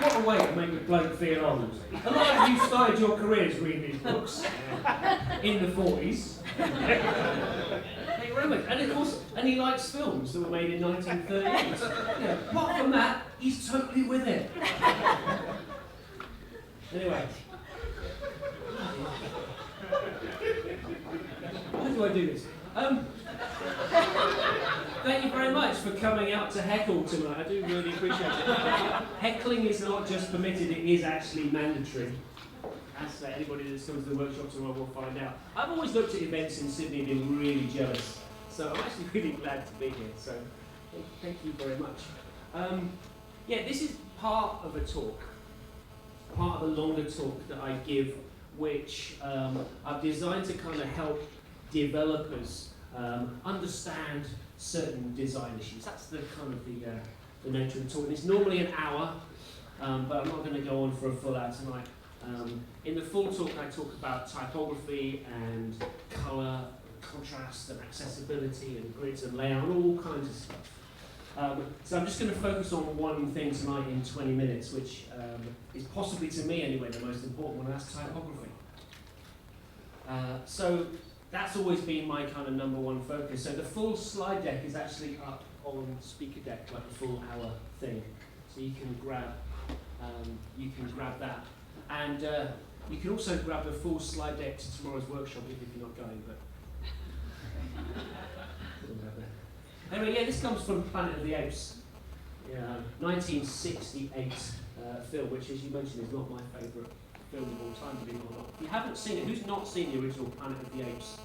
What a way to make a bloke feel old. A lot of you started your careers reading these books in the 40s. Thank you very much. And of course, and he likes films that were made in 1938. Yeah, apart from that, he's totally with it. Anyway. Why do I do this? Thank you very much for coming out to heckle tonight. I do really appreciate it. Heckling is not just permitted, it is actually mandatory. As anybody that comes to the workshop tomorrow will find out. I've always looked at events in Sydney and been really jealous. So I'm actually really glad to be here. So thank you very much. Yeah, this is part of a talk. Part of a longer talk that I give, which I've designed to kind of help developers understand certain design issues. That's the kind of the nature of the talk. And it's normally an hour, but I'm not going to go on for a full hour tonight. In the full talk, I talk about typography and colour, contrast and accessibility and grids and layout and all kinds of stuff. So I'm just going to focus on one thing tonight in 20 minutes, which is possibly, to me anyway, the most important one, and that's typography. So that's always been my kind of number one focus. So the full slide deck is actually up on speaker deck, like a full hour thing. So you can grab that. And you can also grab the full slide deck to tomorrow's workshop if you're not going, but anyway, yeah, this comes from Planet of the Apes, 1968 film, which, as you mentioned, is not my favourite film of all time, to be honest. If you haven't seen it, who's not seen the original Planet of the Apes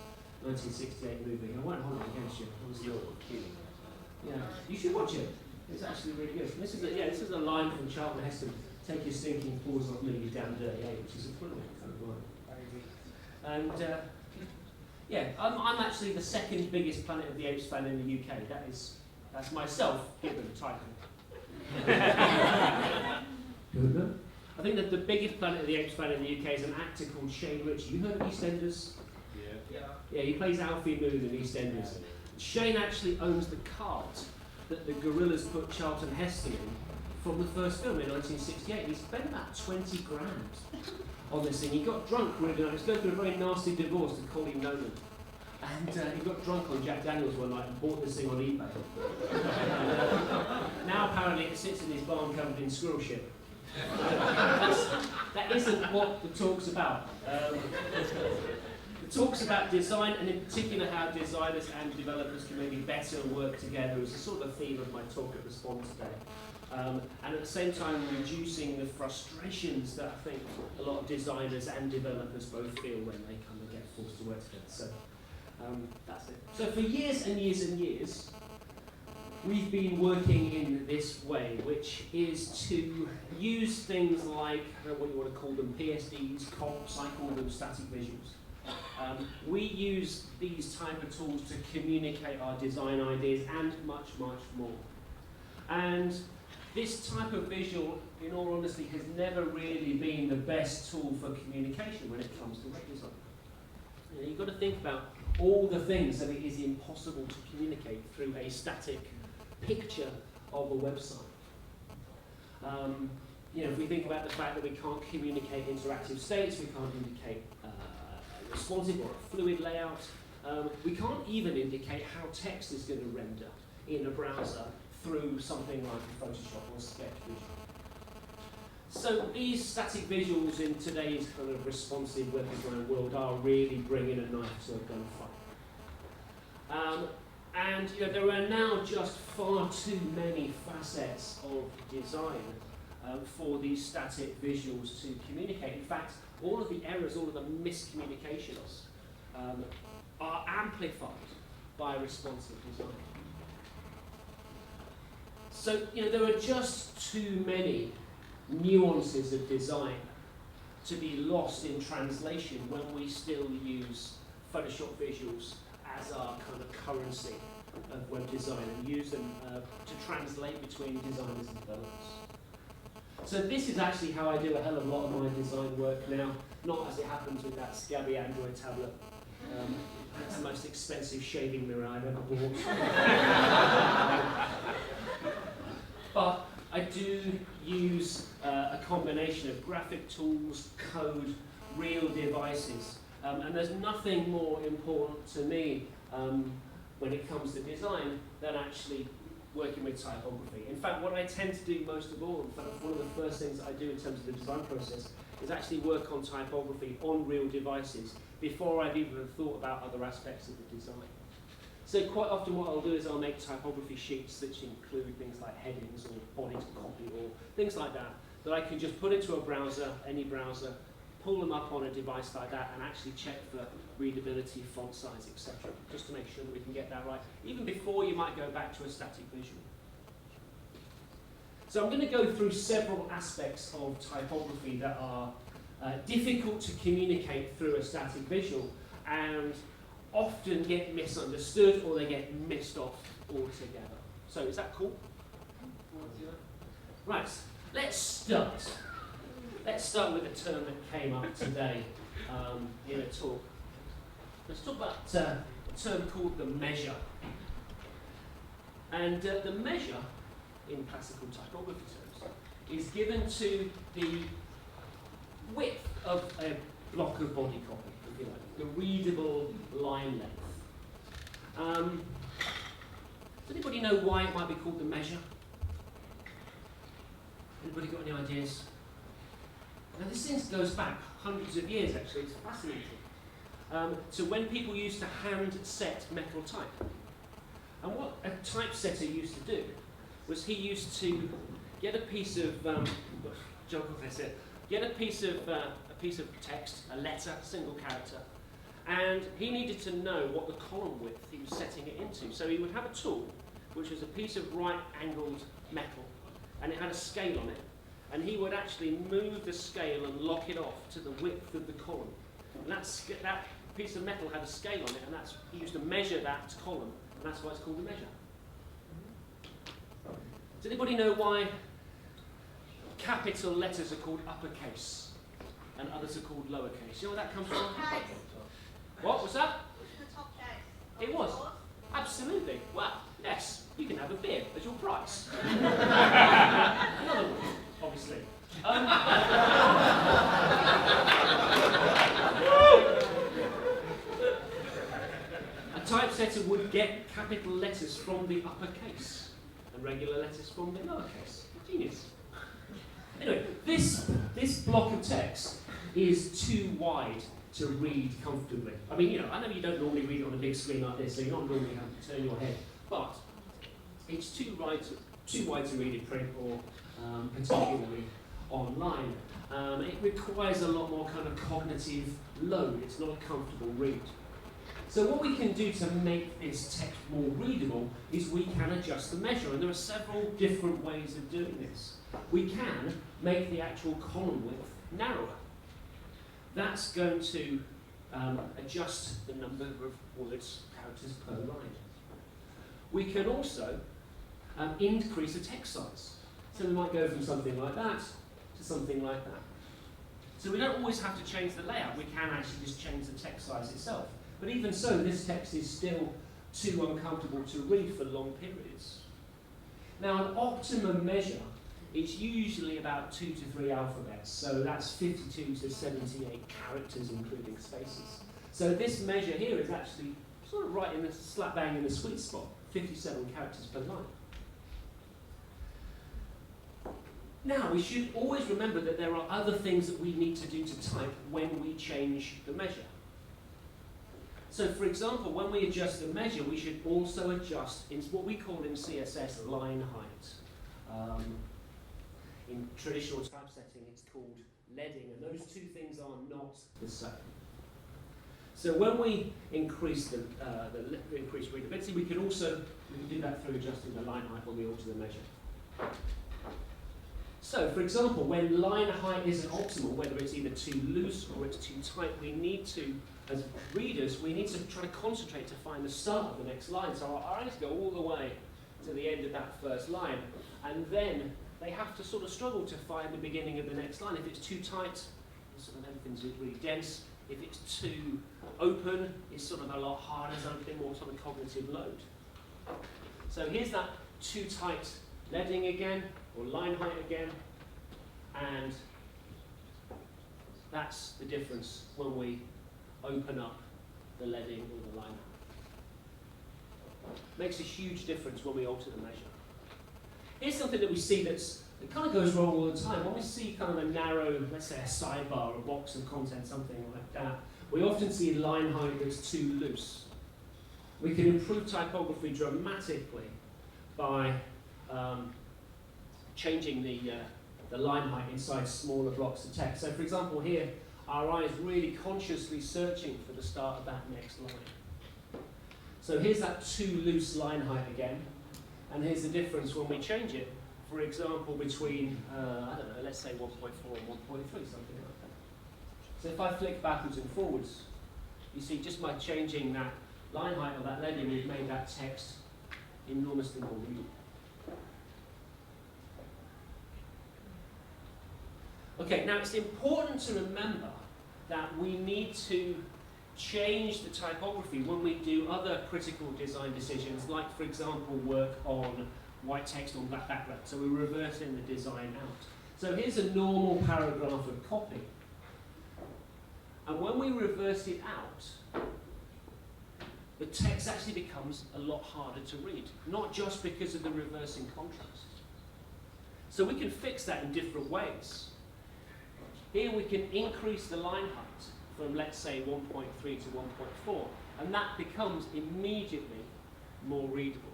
1968 movie? I won't hold it against you. You're kidding. Yeah, you should watch it. It's actually really good. And this is a line from Charlton Heston. Take your stinking paws off me, you damn dirty ape, which is a brilliant kind of line. And yeah, I'm actually the second biggest Planet of the Apes fan in the UK. That's myself given a title. Good. I think that the biggest Planet of the Apes fan in the UK is an actor called Shane Ritchie. You heard of EastEnders? Yeah, he plays Alfie Moon in EastEnders. Shane actually owns the cart that the Gorillas put Charlton Heston in from the first film in 1968. He spent about 20 grand on this thing. He got drunk really nice. He was going through a very nasty divorce to Colleen Nolan. And he got drunk on Jack Daniels one night and bought this thing on eBay. Now apparently it sits in his barn covered in squirrel shit. That isn't what the talk's about. The talk's about design, and in particular how designers and developers can maybe better work together as a sort of a theme of my talk at Respond today. And at the same time reducing the frustrations that I think a lot of designers and developers both feel when they kind of get forced to work together. So that's it. So for years and years and years, we've been working in this way, which is to use things like, I don't know what you want to call them, PSDs, comps, I call them static visuals. We use these type of tools to communicate our design ideas and much, much more. And this type of visual, in all honesty, has never really been the best tool for communication when it comes to web design. You've got to think about all the things that it is impossible to communicate through a static picture of a website. If we think about the fact that we can't communicate interactive states, we can't indicate responsive or a fluid layout, we can't even indicate how text is going to render in a browser through something like a Photoshop or Sketch visual. So these static visuals in today's kind of responsive web design world are really bringing a knife to a gunfight. And there are now just far too many facets of design for these static visuals to communicate. In fact, all of the errors, all of the miscommunications are amplified by responsive design. So, there are just too many nuances of design to be lost in translation when we still use Photoshop visuals as our kind of currency of web design and use them to translate between designers and developers. So this is actually how I do a hell of a lot of my design work now, not as it happens with that scabby Android tablet. It's the most expensive shaving mirror I've ever bought. But I I do use a combination of graphic tools, code, real devices, and there's nothing more important to me when it comes to design than actually working with typography. In fact, what I tend to do most of all, in fact, one of the first things I do in terms of the design process is actually work on typography on real devices before I've even thought about other aspects of the design. So quite often what I'll do is I'll make typography sheets which include things like headings or body to copy or things like that, that I can just put into a browser, any browser, pull them up on a device like that and actually check for readability, font size, etc. Just to make sure that we can get that right, even before you might go back to a static visual. So I'm going to go through several aspects of typography that are difficult to communicate through a static visual and often get misunderstood or they get missed off altogether. So is that cool? Right, let's start. Let's start with a term that came up today in a talk. Let's talk about a term called the measure. And the measure, in classical typography terms, is given to the width of a block of body copy, if you like, the readable line length. Does anybody know why it might be called the measure? Anybody got any ideas? Now this thing goes back hundreds of years actually, it's fascinating. So when people used to hand set metal type. And what a typesetter used to do was he used to get a piece of, get a piece of text, a letter, single character, and he needed to know what the column width he was setting it into. So he would have a tool, which was a piece of right-angled metal, and it had a scale on it. And he would actually move the scale and lock it off to the width of the column. And that piece of metal had a scale on it, and he used to measure that column, and that's why it's called a measure. Does anybody know why capital letters are called uppercase and others are called lowercase? You know where that comes from? What was that? It was. Absolutely. Well, yes, you can have a beer as your price. Another one, obviously. A typesetter would get capital letters from the uppercase and regular letters from the lowercase. Genius. Anyway, this block of text is too wide to read comfortably. I mean, you know, I know you don't normally read it on a big screen like this, so you're not normally having to turn your head, but it's too wide to read in print or particularly online. It requires a lot more kind of cognitive load. It's not a comfortable read. So what we can do to make this text more readable is we can adjust the measure, and there are several different ways of doing this. We can make the actual column width narrower. That's going to adjust the number of words, characters per line. We can also increase the text size. So we might go from something like that to something like that. So we don't always have to change the layout. We can actually just change the text size itself. But even so, this text is still too uncomfortable to read for long periods. Now, an optimum measure is usually about 2 to 3 alphabets. So that's 52 to 78 characters, including spaces. So this measure here is actually sort of right in the slap bang in the sweet spot, 57 characters per line. Now, we should always remember that there are other things that we need to do to type when we change the measure. So, for example, when we adjust the measure, we should also adjust in what we call in CSS line height. In traditional typesetting, it's called leading, and those two things are not the same. So when we increase increase readability, we can do that through adjusting the line height when we alter the measure. So, for example, when line height isn't optimal, whether it's either too loose or it's too tight, we need to, as readers, we need to try to concentrate to find the start of the next line. So our eyes go all the way to the end of that first line, and then they have to sort of struggle to find the beginning of the next line. If it's too tight, sort of everything's really dense. If it's too open, it's sort of a lot harder, so a bit more sort of cognitive load. So here's that too tight leading again, or line height again, and that's the difference when we open up the leading or the line height. Makes a huge difference when we alter the measure. Here's something that we see that kind of goes wrong all the time. When we see kind of a narrow, let's say a sidebar, or a box of content, something like that, we often see line height that's too loose. We can improve typography dramatically by changing the line height inside smaller blocks of text. So for example here, our eye is really consciously searching for the start of that next line. So here's that too loose line height again, and here's the difference when we change it, for example, between, I don't know, let's say 1.4 and 1.3, something like that. So if I flick backwards and forwards, you see just by changing that line height or that leading, we've made that text enormously more readable. Okay, now it's important to remember that we need to change the typography when we do other critical design decisions, like for example work on white text on black background. So we're reversing the design out. So here's a normal paragraph of copy. And when we reverse it out, the text actually becomes a lot harder to read, not just because of the reversing contrast. So we can fix that in different ways. Here we can increase the line height from, let's say, 1.3 to 1.4, and that becomes immediately more readable.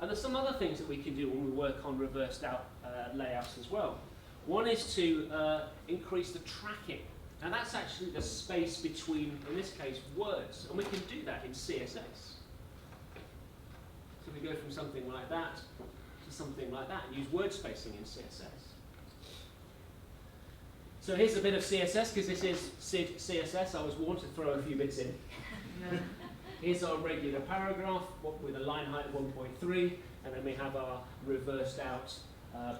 And there's some other things that we can do when we work on reversed out layouts as well. One is to increase the tracking, and that's actually the space between, in this case, words, and we can do that in CSS. So we go from something like that to something like that, and use word spacing in CSS. So here's a bit of CSS, because this is SydCSS. I was warned to throw a few bits in. Here's our regular paragraph with a line height of 1.3, and then we have our reversed out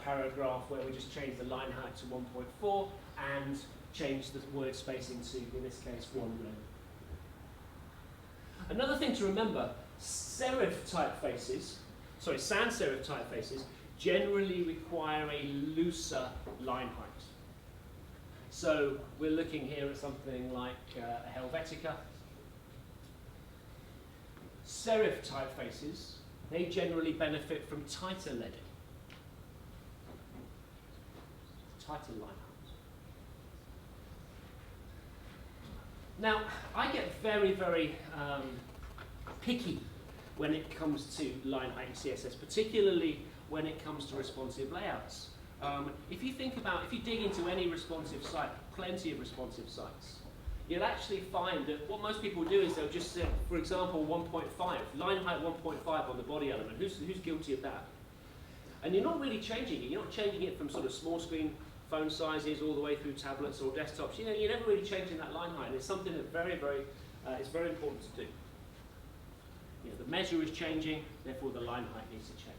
paragraph where we just change the line height to 1.4 and change the word spacing to, in this case, 1 row. Another thing to remember, sans serif typefaces generally require a looser line height. So we're looking here at something like a Helvetica. Serif typefaces, they generally benefit from tighter leading, tighter line heights. Now, I get very, very picky when it comes to line height in CSS, particularly when it comes to responsive layouts. If you dig into any responsive site, plenty of responsive sites, you'll actually find that what most people do is they'll just set, for example, 1.5, line height 1.5 on the body element. Who's guilty of that? And you're not really changing it. You're not changing it from sort of small screen phone sizes all the way through tablets or desktops. You know, you're never really changing that line height. And it's something that it's very important to do. You know, the measure is changing, therefore the line height needs to change.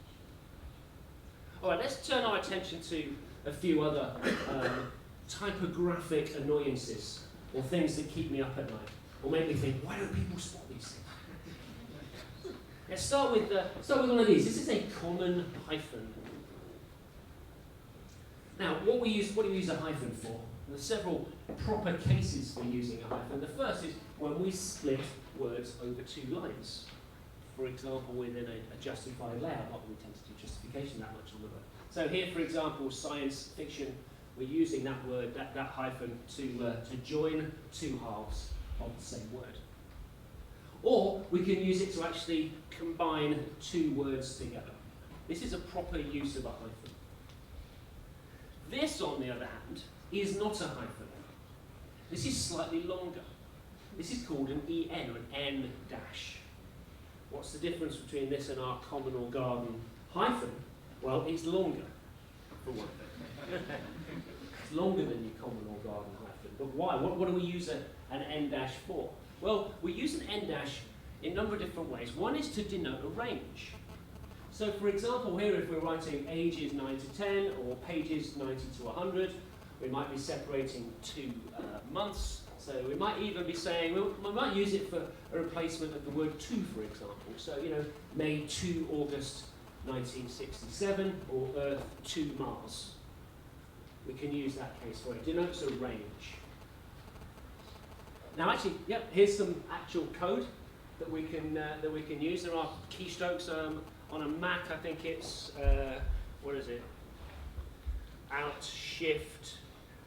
All right, let's turn our attention to a few other typographic annoyances, or things that keep me up at night, or make me think, why don't people spot these things? Let's start with one of these. This is a common hyphen. Now, what do you use a hyphen for? There are several proper cases for using a hyphen. The first is when we split words over 2 lines. For example, within a justified layout, not that we tend to do justification that much on the word. So here, for example, science fiction, we're using that word, that hyphen, to join 2 halves of the same word. Or we can use it to actually combine 2 words together. This is a proper use of a hyphen. This, on the other hand, is not a hyphen. This is slightly longer. This is called an EN, or an N dash. What's the difference between this and our common or garden hyphen? Well, it's longer, for one thing. It's longer than your common or garden hyphen. But why? What do we use an N dash for? Well, we use an N dash in a number of different ways. One is to denote a range. So, for example, here if we're writing ages 9 to 10 or pages 90 to 100, we might be separating 2 months. So we might even be saying, we might use it for a replacement of the word to, for example. So, you know, May to August 1967, or Earth to Mars. We can use that case for it. It denotes a range. Now actually, yep, here's some actual code that we can use. There are keystrokes on a Mac. I think it's what is it? Alt, Shift,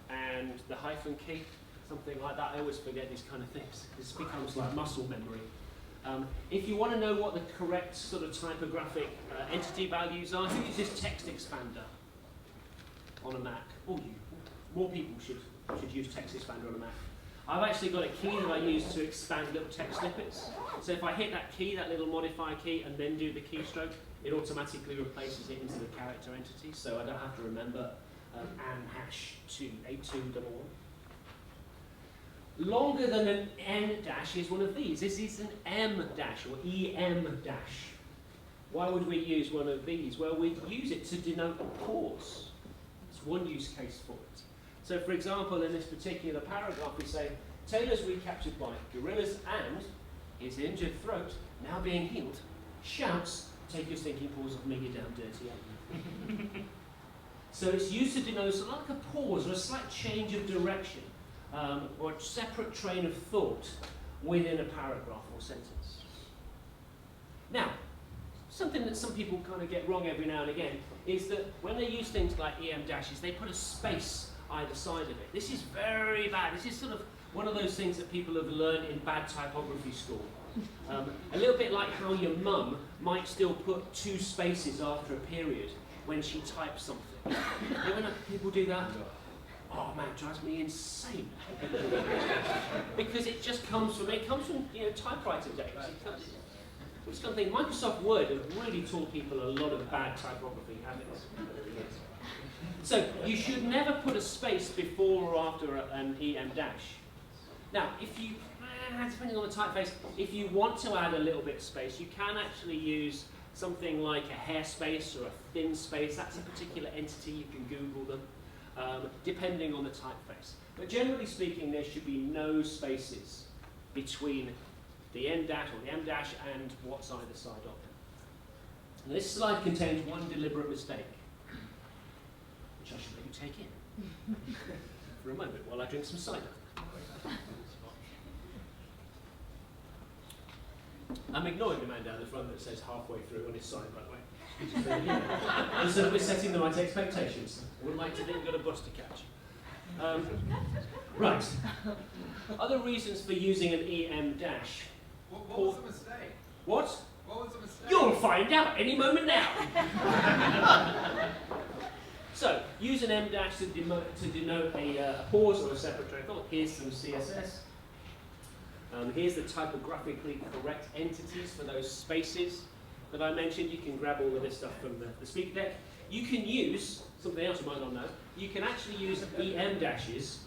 and the hyphen key, something like that. I always forget these kind of things. This becomes like muscle memory. If you want to know what the correct sort of typographic entity values are, who uses text expander on a Mac? More people should use text expander on a Mac. I've actually got a key that I use to expand little text snippets. So if I hit that key, that little modifier key, and then do the keystroke, it automatically replaces it into the character entity, so I don't have to remember #28211. Longer than an N dash is one of these. This is an M dash or EM dash. Why would we use one of these? Well, we'd use it to denote a pause. It's one use case for it. So for example, in this particular paragraph, we say, Taylor's recaptured by gorillas and his injured throat, now being healed, shouts, take your stinking paws off me, you damn dirty animal. So it's used to denote sort of like a pause or a slight change of direction, or a separate train of thought within a paragraph or sentence. Now, something that some people kind of get wrong every now and again is that when they use things like EM dashes, they put a space either side of it. This is very bad. This is sort of one of those things that people have learned in bad typography school. A little bit like how your mum might still put 2 spaces after a period when she types something. You know when people do that? Oh man, it drives me insane. Because it just comes from typewriter days. It's something Microsoft Word has really taught people a lot of bad typography habits. So you should never put a space before or after an EM dash. Now, if you, depending on the typeface, if you want to add a little bit of space, you can actually use something like a hair space or a thin space. That's a particular entity. You can Google them, depending on the typeface. But generally speaking, there should be no spaces between the N dash or the M dash and what's either side of it. And this slide contains one deliberate mistake, which I should let you take in for a moment while I drink some cider. I'm ignoring the man down the front that says halfway through on his sign, by the way. And so we're setting the right expectations. I would like to think we've got a bus to catch. Right. Other reasons for using an EM dash. What was the mistake? What? What was the mistake? You'll find out any moment now. So, use an M dash to denote a pause or a separate train of thought. Here's some CSS. Here's the typographically correct entities for those spaces that I mentioned. You can grab all of this stuff from the speaker deck. You can use, something else you might not know, you can actually use EM dashes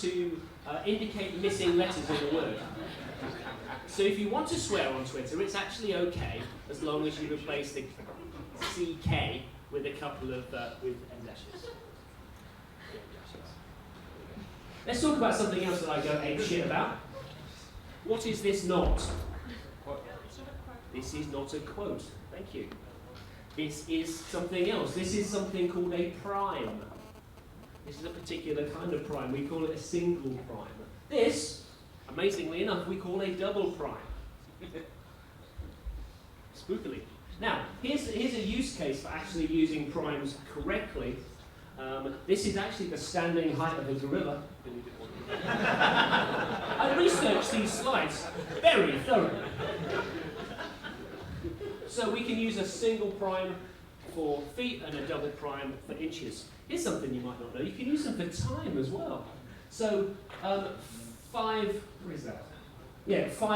to indicate missing letters in the word. So if you want to swear on Twitter, it's actually okay, as long as you replace the CK with a couple of with M dashes. Let's talk about something else that I go ape shit about. What is this not? This is not a quote. Thank you. This is something else. This is something called a prime. This is a particular kind of prime. We call it a single prime. This, amazingly enough, we call a double prime. Spookily. Now, here's a use case for actually using primes correctly. This is actually the standing height of a gorilla. I researched these slides very thoroughly. So we can use a single prime for feet and a double prime for inches. Here's something you might not know. You can use them for time as well. So 5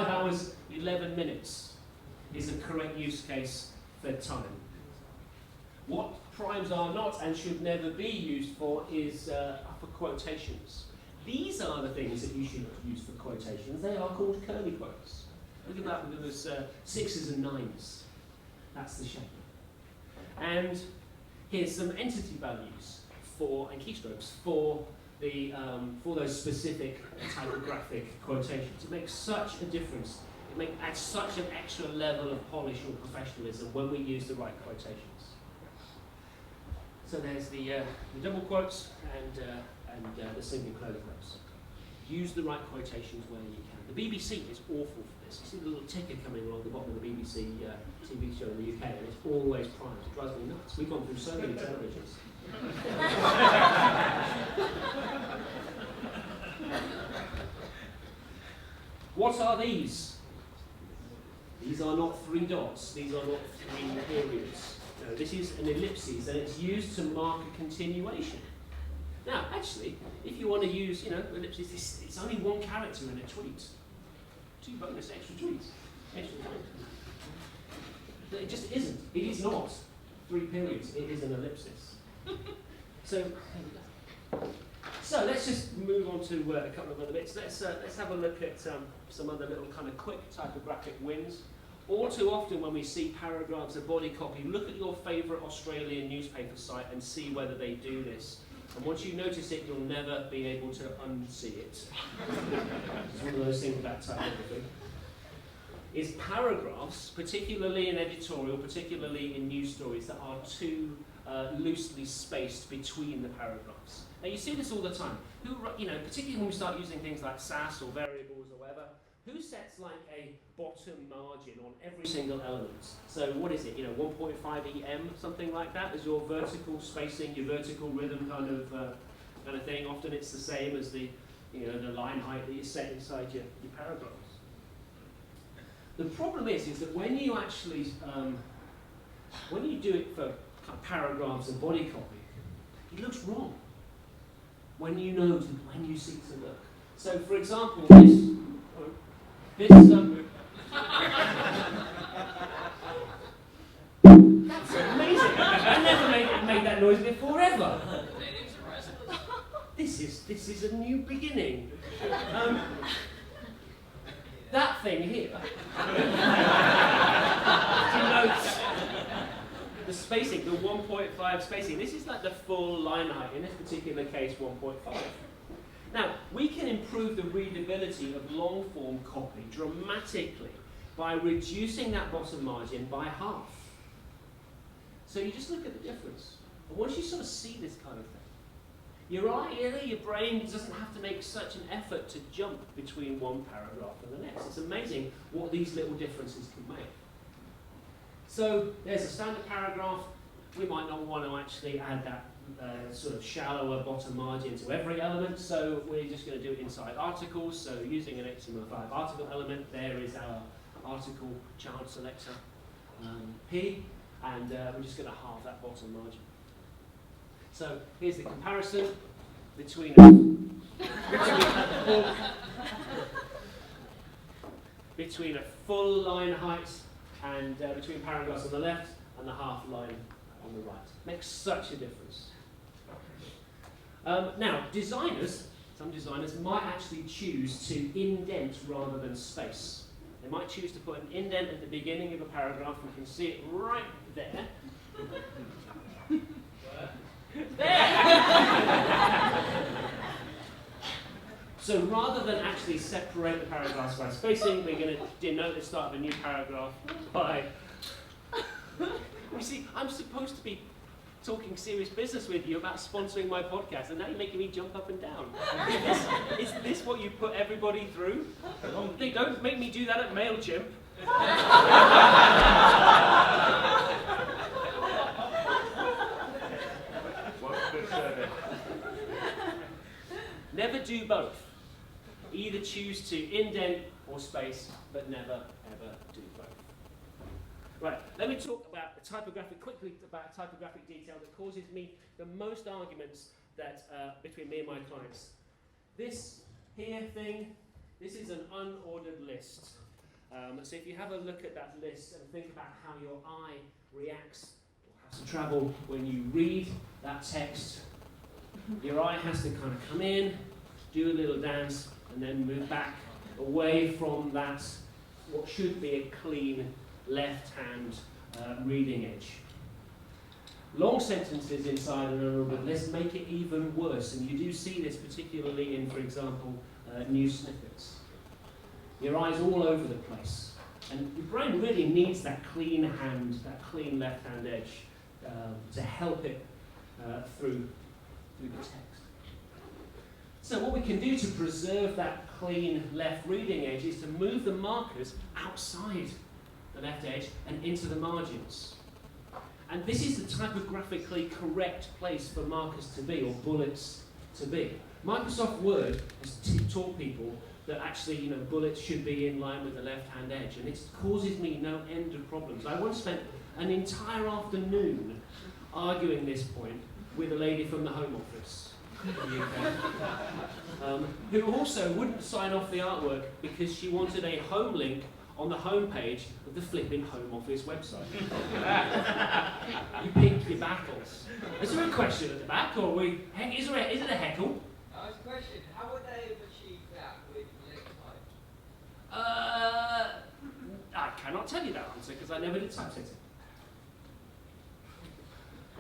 hours, 11 minutes is a correct use case for time. What primes are not and should never be used for is for quotations. These are the things that you should use for quotations. They are called curly quotes. Look at that with those 6s and 9s. That's the shape. And here's some entity values and keystrokes for those specific typographic quotations. It makes such a difference add such an extra level of polish or professionalism when we use the right quotations. So there's the double quotes and the single close quotes. Use the right quotations where you can. The BBC is awful for this. You see the little ticker coming along the bottom of the BBC TV show in the UK, and it's always primed. It drives me nuts. We've gone through so many televisions. What are these? These are not 3 dots. These are not 3 periods. No, this is an ellipsis, and it's used to mark a continuation. Now, actually, if you want to use, ellipsis, it's only 1 character in a tweet. 2 bonus extra tweets. Extra tweets. It just isn't. It is not 3 periods. It is an ellipsis. So let's just move on to a couple of other bits. Let's have a look at some other little kind of quick typographic wins. All too often when we see paragraphs of body copy, look at your favourite Australian newspaper site and see whether they do this. And once you notice it, you'll never be able to unsee it. It's one of those things about typography. Is paragraphs, particularly in editorial, particularly in news stories, that are too loosely spaced between the paragraphs. Now you see this all the time. Particularly when we start using things like SAS or variables or whatever, who sets like a bottom margin on every single element? So what is it? 1.5 EM, something like that, as your vertical spacing, your vertical rhythm kind of thing. Often it's the same as the line height that you set inside your paragraphs. The problem is that when you actually when you do it for paragraphs and body copy, it looks wrong. When you see to look. So, for example, this. That's amazing. I never made that noise before ever. This is a new beginning. That thing here denotes the spacing, the 1.5 spacing. This is like the full line height. In this particular case, 1.5. Now, we can improve the readability of long-form copy dramatically by reducing that bottom margin by half. So you just look at the difference. And once you sort of see this kind of thing, your brain doesn't have to make such an effort to jump between one paragraph and the next. It's amazing what these little differences can make. So there's a standard paragraph. We might not want to actually add that sort of shallower bottom margin to every element, so we're just going to do it inside articles. So using an HTML5 article element, there is our article child selector P, and we're just going to halve that bottom margin. So here's the comparison between a full line height and between paragraphs on the left and the half line on the right. Makes such a difference. Now, some designers might actually choose to indent rather than space. They might choose to put an indent at the beginning of a paragraph. You can see it right there. So rather than actually separate the paragraphs by spacing, we're going to denote the start of a new paragraph by... You see, I'm supposed to be talking serious business with you about sponsoring my podcast, and now you're making me jump up and down. Is this what you put everybody through? They don't make me do that at MailChimp. Never do both. Either choose to indent or space, but never, ever do both. Right, let me talk about quickly about typographic detail that causes me the most arguments between me and my clients. This here thing, this is an unordered list. So if you have a look at that list and think about how your eye reacts or has to travel when you read that text, your eye has to kind of come in, do a little dance, and then move back away from that, what should be a clean left-hand reading edge. Long sentences inside an unordered list make it even worse, and you do see this particularly in, for example, news snippets. Your eyes all over the place. And your brain really needs that clean hand, that clean left-hand edge to help it through the text. So what we can do to preserve that clean left reading edge is to move the markers outside the left edge and into the margins. And this is the typographically correct place for markers to be, or bullets to be. Microsoft Word has taught people that actually, bullets should be in line with the left-hand edge, and it causes me no end of problems. I once spent an entire afternoon arguing this point with a lady from the Home Office in the UK, who also wouldn't sign off the artwork because she wanted a home link on the home page of the flipping Home Office website. You pick your battles. Is there a question at the back, or is it a heckle? I was questioning, how would they have achieved that with link type? I cannot tell you that answer because I never did typesetting.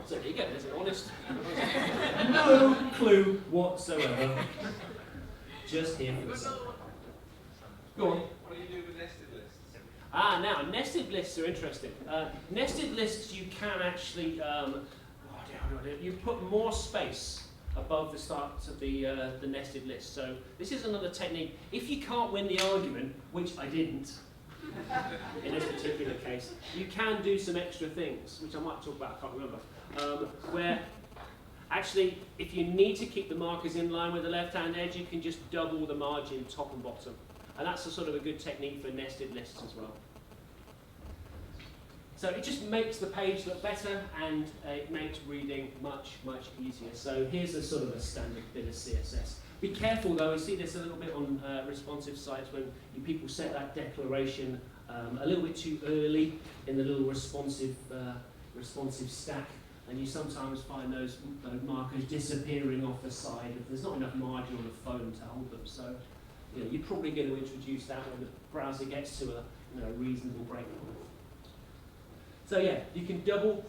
So there you go, there's an honest. No clue whatsoever. Just here for the sake. Go on. What do you do with nested lists? Now, nested lists are interesting. Nested lists, you can actually, you put more space above the start of the nested list. So this is another technique. If you can't win the argument, which I didn't in this particular case, you can do some extra things, which I might talk about, I can't remember, where actually, if you need to keep the markers in line with the left-hand edge, you can just double the margin top and bottom. And that's a sort of a good technique for nested lists as well. So it just makes the page look better, and it makes reading much, much easier. So here's a sort of a standard bit of CSS. Be careful though, we see this a little bit on responsive sites when people set that declaration a little bit too early in the little responsive stack, and you sometimes find those markers disappearing off the side if there's not enough margin on the phone to hold them. So you're probably going to introduce that when the browser gets to a reasonable breakpoint. So yeah, you can double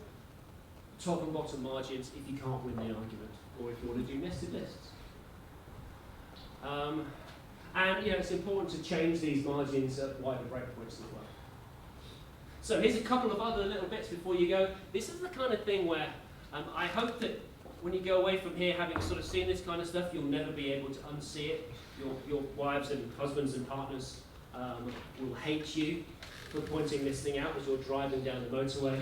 top and bottom margins if you can't win the argument, or if you want to do nested lists. And it's important to change these margins at wider breakpoints as well. So here's a couple of other little bits before you go. This is the kind of thing where I hope that when you go away from here, having sort of seen this kind of stuff, you'll never be able to unsee it. Your wives and husbands and partners will hate you for pointing this thing out as you're driving down the motorway.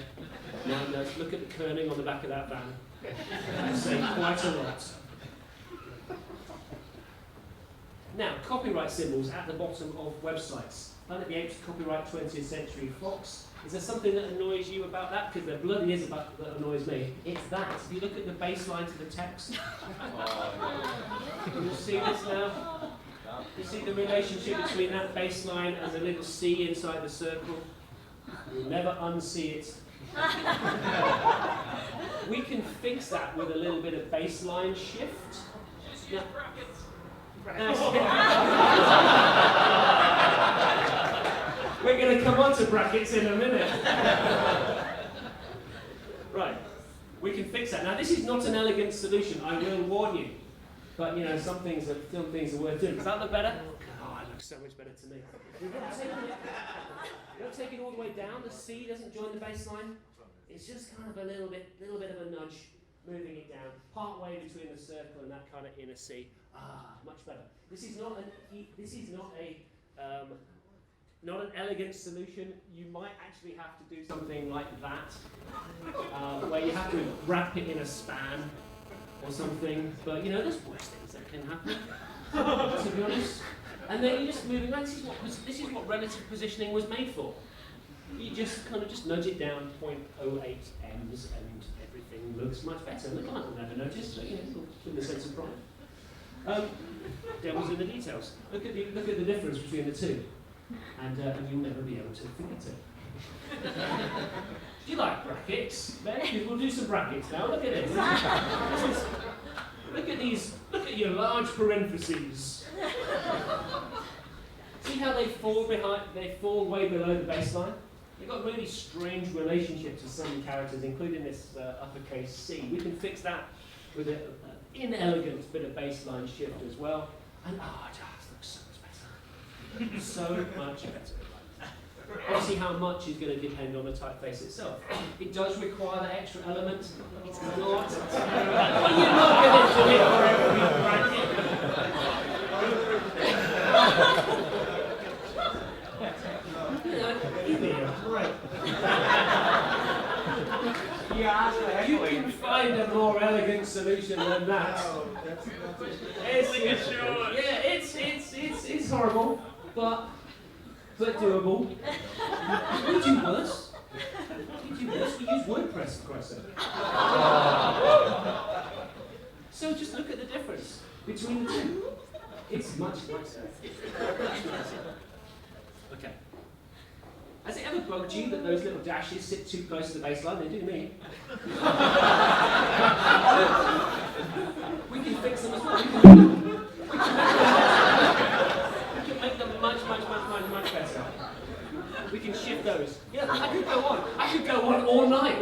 Now, look at the kerning on the back of that van. That's saying quite a lot. Now, copyright symbols at the bottom of websites. Planet the Apes Copyright 20th Century Fox. Is there something that annoys you about that? Because there bloody is about that annoys me. It's that. If you look at the baseline to the text, you see this now? You see the relationship between that baseline and the little C inside the circle? You'll never unsee it. We can fix that with a little bit of baseline shift. Now, we're going to come on to brackets in a minute. Right, we can fix that. Now, this is not an elegant solution, I will warn you. But, some things are worth doing. Does that look better? Oh, it looks so much better to me. You don't take it all the way down. The C doesn't join the baseline. It's just kind of a little bit of a nudge, moving it down, part way between the circle and that kind of inner C. Much better. This is not an elegant solution. You might actually have to do something like that, where you have to wrap it in a span or something. But there's worse things that can happen, to be honest. And then you're just moving around. This is what relative positioning was made for. You just kind of nudge it down 0.08 ems and everything looks much better. Look, I will never notice, with a sense of pride. Devil's in the details. Look at the difference between the two, and you'll never be able to forget it. Do you like brackets? Ben? We'll do some brackets now. Look at this. Look at these. Look at your large parentheses. See how they fall behind? They fall way below the baseline. They've got a really strange relationship to some characters, including this uppercase C. We can fix that with an inelegant bit of baseline shift as well. And it just looks so much better. So much better. Obviously, how much is going to depend on the typeface itself. It does require that extra element. It's not. Well, you're not going to do it for every bracket. Give me a break. You can find a more elegant solution than that. It's horrible, but doable. We do worse. We use WordPress, for Christ's sake. So just look at the difference between the two. It's much nicer. Okay. Has it ever bugged you that those little dashes sit too close to the baseline? They do me. We can fix them as well. We can make them much better. We can shift those. Yeah, I could go on all night.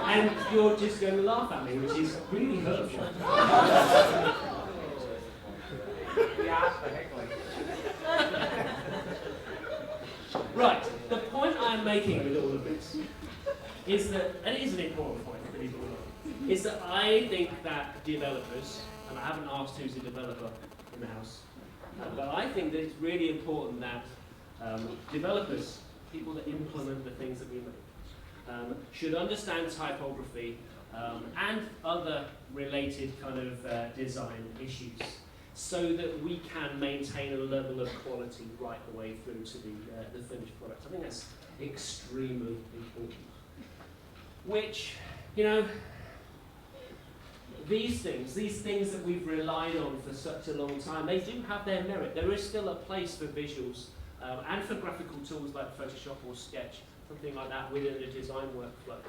And you're just going to laugh at me, which is really hurtful. Right, the point I'm making with all of this is that, and it is an important point, believe it or not, is that I think that developers, and I haven't asked who's a developer in the house, but I think that it's really important that developers, people that implement the things that we make, should understand typography and other related kind of design issues, so that we can maintain a level of quality right the way through to the finished product. I think that's extremely important. Which, you know, these things that we've relied on for such a long time, they do have their merit. There is still a place for visuals and for graphical tools like Photoshop or Sketch, something like that within a design workflow.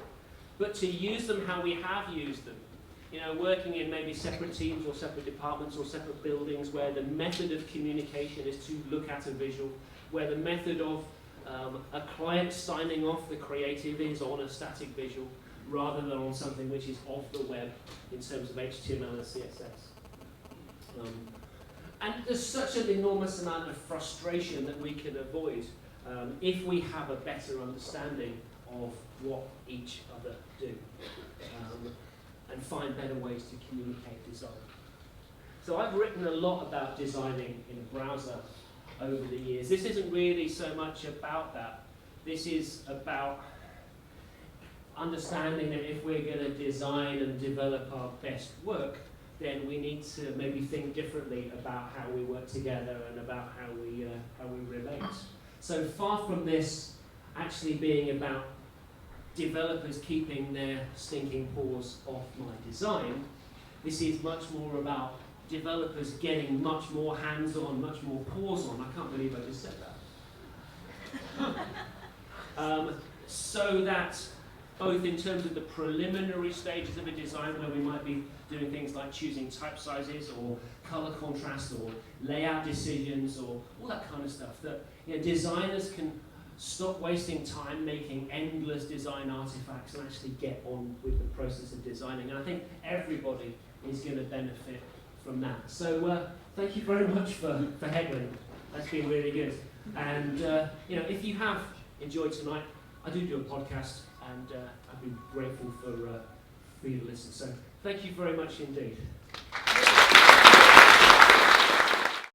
But to use them how we have used them, you know, working in maybe separate teams or separate departments or separate buildings where the method of communication is to look at a visual, where the method of a client signing off the creative is on a static visual rather than on something which is off the web in terms of HTML and CSS. And there's such an enormous amount of frustration that we can avoid if we have a better understanding of what each other do. And find better ways to communicate design. So I've written a lot about designing in a browser over the years. This isn't really so much about that. This is about understanding that if we're going to design and develop our best work, then we need to maybe think differently about how we work together and about how we relate. So far from this actually being about developers keeping their stinking paws off my design, this is much more about developers getting much more hands-on, much more paws on. I can't believe I just said that. So that both in terms of the preliminary stages of a design where we might be doing things like choosing type sizes or color contrast or layout decisions or all that kind of stuff, that, you know, designers can stop wasting time making endless design artifacts and actually get on with the process of designing. And I think everybody is going to benefit from that. So thank you very much for heckling. That's been really good. And you know, if you have enjoyed tonight, I do a podcast, and I'd be grateful for you to listen. So thank you very much indeed.